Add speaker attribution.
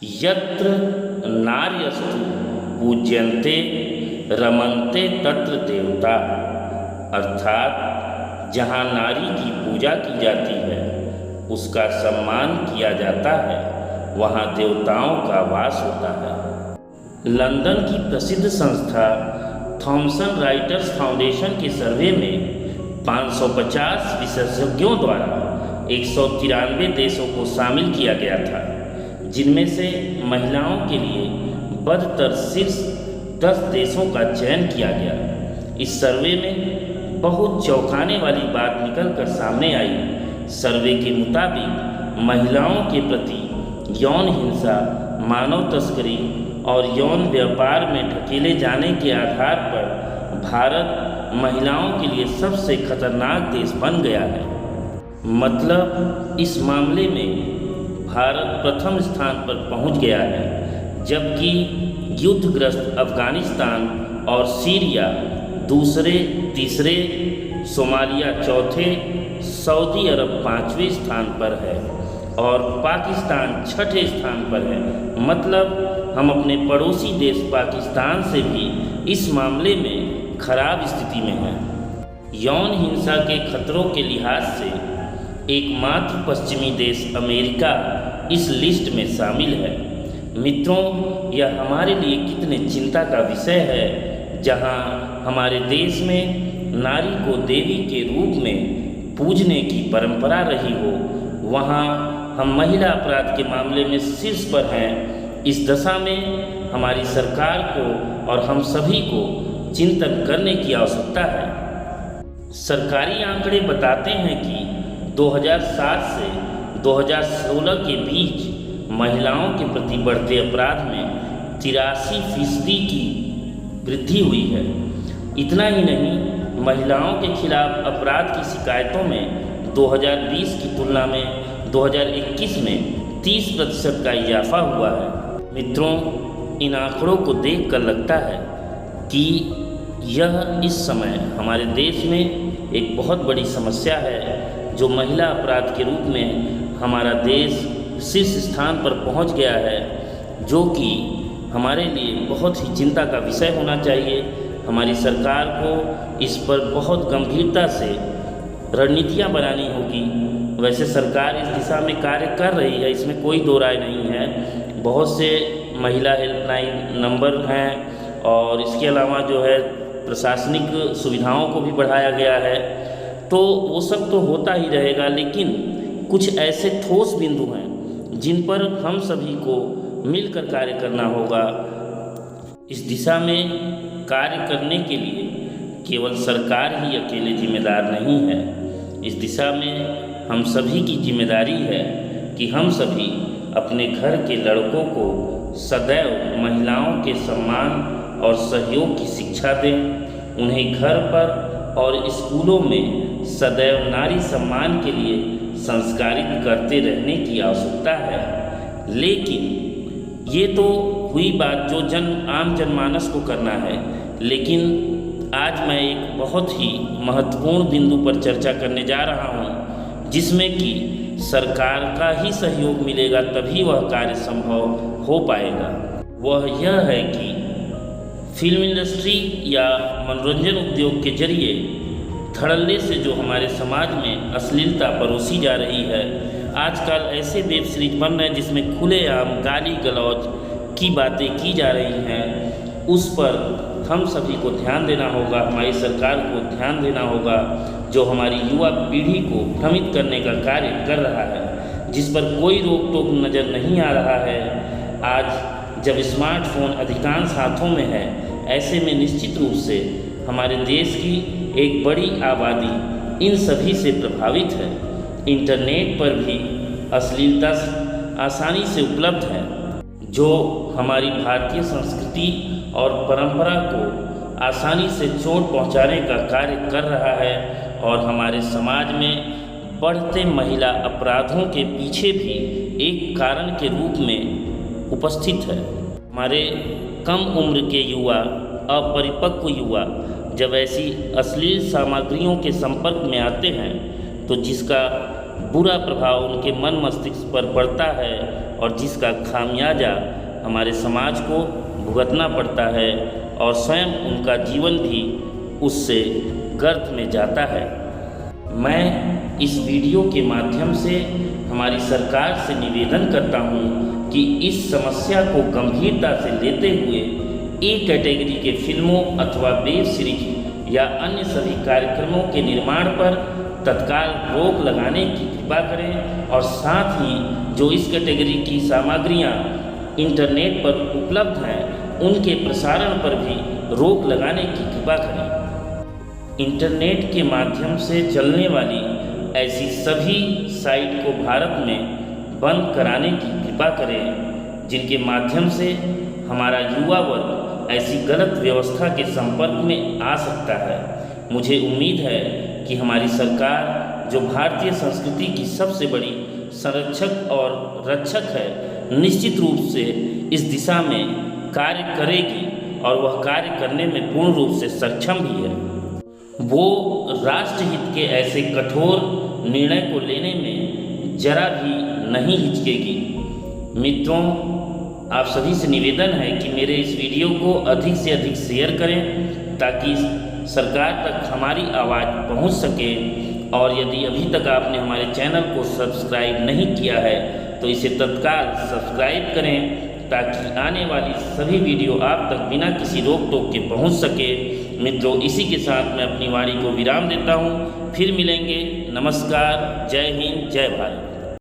Speaker 1: यत्र नार्यस्तु पूज्यन्ते रमन्ते तत्र देवता, अर्थात जहाँ नारी की पूजा की जाती है, उसका सम्मान किया जाता है, वहाँ देवताओं का वास होता है। लंदन की प्रसिद्ध संस्था थॉमसन राइटर्स फाउंडेशन के सर्वे में 550 विशेषज्ञों द्वारा 193 देशों को शामिल किया गया था, जिनमें से महिलाओं के लिए बदतर शीर्ष 10 देशों का चयन किया गया। इस सर्वे में बहुत चौंकाने वाली बात निकलकर सामने आई। सर्वे के मुताबिक महिलाओं के प्रति यौन हिंसा, मानव तस्करी और यौन व्यापार में ढकेले जाने के आधार पर भारत महिलाओं के लिए सबसे खतरनाक देश बन गया है। मतलब इस मामले में भारत प्रथम स्थान पर पहुंच गया है, जबकि युद्धग्रस्त अफगानिस्तान और सीरिया दूसरे, तीसरे, सोमालिया चौथे, सऊदी अरब 5वें स्थान पर है और पाकिस्तान 6ठे स्थान पर है। मतलब हम अपने पड़ोसी देश पाकिस्तान से भी इस मामले में खराब स्थिति में हैं। यौन हिंसा के खतरों के लिहाज से एकमात्र पश्चिमी देश अमेरिका इस लिस्ट में शामिल है। मित्रों, यह हमारे लिए कितने चिंता का विषय है, जहां हमारे देश में नारी को देवी के रूप में पूजने की परंपरा रही हो, वहां हम महिला अपराध के मामले में शीर्ष पर हैं। इस दशा में हमारी सरकार को और हम सभी को चिंतन करने की आवश्यकता है। सरकारी आंकड़े बताते हैं कि 2007 से 2016 के बीच महिलाओं के प्रति बढ़ते अपराध में 83% की वृद्धि हुई है। इतना ही नहीं, महिलाओं के खिलाफ अपराध की शिकायतों में 2020 की तुलना में 2021 में 30% का इजाफा हुआ है। मित्रों, इन आंकड़ों को देखकर लगता है कि यह इस समय हमारे देश में एक बहुत बड़ी समस्या है, जो महिला अपराध के रूप में हमारा देश शीर्ष स्थान पर पहुंच गया है, जो कि हमारे लिए बहुत ही चिंता का विषय होना चाहिए। हमारी सरकार को इस पर बहुत गंभीरता से रणनीतियां बनानी होगी। वैसे सरकार इस दिशा में कार्य कर रही है, इसमें कोई दो राय नहीं है। बहुत से महिला हेल्पलाइन नंबर हैं और इसके अलावा जो है प्रशासनिक सुविधाओं को भी बढ़ाया गया है, तो वो सब तो होता ही रहेगा। लेकिन कुछ ऐसे ठोस बिंदु हैं जिन पर हम सभी को मिलकर कार्य करना होगा। इस दिशा में कार्य करने के लिए केवल सरकार ही अकेले जिम्मेदार नहीं है। इस दिशा में हम सभी की जिम्मेदारी है कि हम सभी अपने घर के लड़कों को सदैव महिलाओं के सम्मान और सहयोग की शिक्षा दें। उन्हें घर पर और स्कूलों में सदैव नारी सम्मान के लिए संस्कारित करते रहने की आवश्यकता है। लेकिन ये तो हुई बात जो आम जनमानस को करना है। लेकिन आज मैं एक बहुत ही महत्वपूर्ण बिंदु पर चर्चा करने जा रहा हूँ, जिसमें कि सरकार का ही सहयोग मिलेगा तभी वह कार्य संभव हो पाएगा। वह यह है कि फिल्म इंडस्ट्री या मनोरंजन उद्योग के जरिए धड़ल्ले से जो हमारे समाज में अश्लीलता परोसी जा रही है। आजकल ऐसे वेब सीरीज बन रहे हैं जिसमें खुलेआम गाली गलौज की बातें की जा रही हैं। उस पर हम सभी को ध्यान देना होगा, हमारी सरकार को ध्यान देना होगा, जो हमारी युवा पीढ़ी को भ्रमित करने का कार्य कर रहा है, जिस पर कोई रोक टोक नज़र नहीं आ रहा है। आज जब स्मार्टफोन अधिकांश हाथों में है, ऐसे में निश्चित रूप से हमारे देश की एक बड़ी आबादी इन सभी से प्रभावित है। इंटरनेट पर भी अश्लीलता आसानी से उपलब्ध है, जो हमारी भारतीय संस्कृति और परंपरा को आसानी से चोट पहुंचाने का कार्य कर रहा है और हमारे समाज में बढ़ते महिला अपराधों के पीछे भी एक कारण के रूप में उपस्थित है। हमारे कम उम्र के युवा, अपरिपक्व युवा जब ऐसी अश्लील सामग्रियों के संपर्क में आते हैं, तो जिसका बुरा प्रभाव उनके मन मस्तिष्क पर पड़ता है और जिसका खामियाजा हमारे समाज को भुगतना पड़ता है और स्वयं उनका जीवन भी उससे गर्त में जाता है। मैं इस वीडियो के माध्यम से हमारी सरकार से निवेदन करता हूं कि इस समस्या को गंभीरता से लेते हुए ए कैटेगरी के फिल्मों अथवा वेब सीरीज या अन्य सभी कार्यक्रमों के निर्माण पर तत्काल रोक लगाने की कृपा करें और साथ ही जो इस कैटेगरी की सामग्रियां इंटरनेट पर उपलब्ध हैं उनके प्रसारण पर भी रोक लगाने की कृपा करें। इंटरनेट के माध्यम से चलने वाली ऐसी सभी साइट को भारत में बंद कराने की कृपा करें जिनके माध्यम से हमारा युवा वर्ग ऐसी गलत व्यवस्था के संपर्क में आ सकता है। मुझे उम्मीद है कि हमारी सरकार जो भारतीय संस्कृति की सबसे बड़ी संरक्षक और रक्षक है, निश्चित रूप से इस दिशा में कार्य करेगी और वह कार्य करने में पूर्ण रूप से सक्षम भी है। वो राष्ट्रहित के ऐसे कठोर निर्णय को लेने में जरा भी नहीं हिचकेगी। मित्रों, आप सभी से निवेदन है कि मेरे इस वीडियो को अधिक से अधिक शेयर करें ताकि सरकार तक हमारी आवाज़ पहुंच सके। और यदि अभी तक आपने हमारे चैनल को सब्सक्राइब नहीं किया है तो इसे तत्काल सब्सक्राइब करें ताकि आने वाली सभी वीडियो आप तक बिना किसी रोक टोक के पहुंच सके। मित्रों, इसी के साथ मैं अपनी वाणी को विराम देता हूं। फिर मिलेंगे। नमस्कार। जय हिंद, जय भारत।